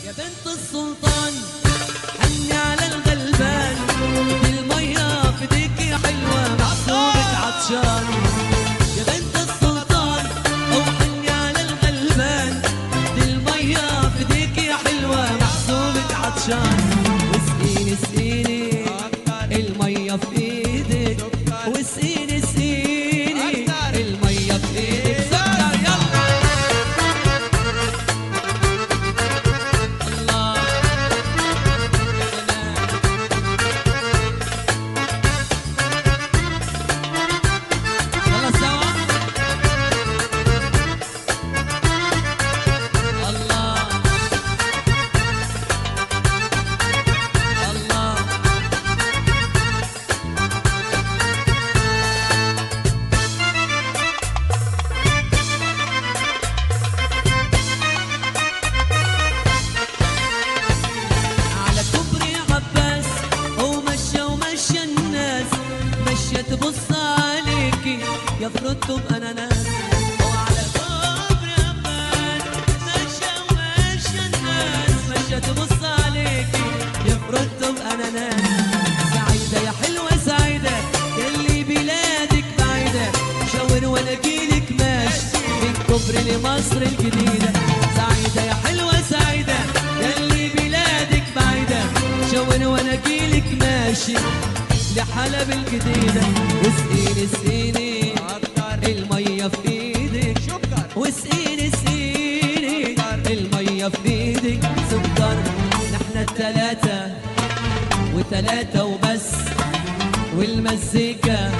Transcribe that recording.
يا بنت السلطان حني على الغلبان، المية في ايديكي حلوة محسوبك عطشان. يا بنت السلطان او حني على الغلبان، المية في ايديكي حلوة محسوبك عطشان. واسقيني اسقيني المية في ايدك، واسقيني اسقيني المية في ايدك. سكر يلا تبص عليكي يفرطوا بأناناس، وعلى كوبري عباس ماشية وماشية الناس، ماشية تبص عليكي يفرطوا بأناناس. سعيدة يا حلوة سعيدة يلي بلادك بعيدة، شاور وانا اجيلك ماشي من كوبري لمصر الجديدة. سعيدة يا حلوة سعيدة يلي بلادك بعيدة، شاور وانا اجيلك ماشي لحلب الجديدة. واسقيني اسقيني المية في ايدك، واسقيني اسقيني المية في ايدك. سكر نحنا التلاتة وتلاتة وبس، والمزيكا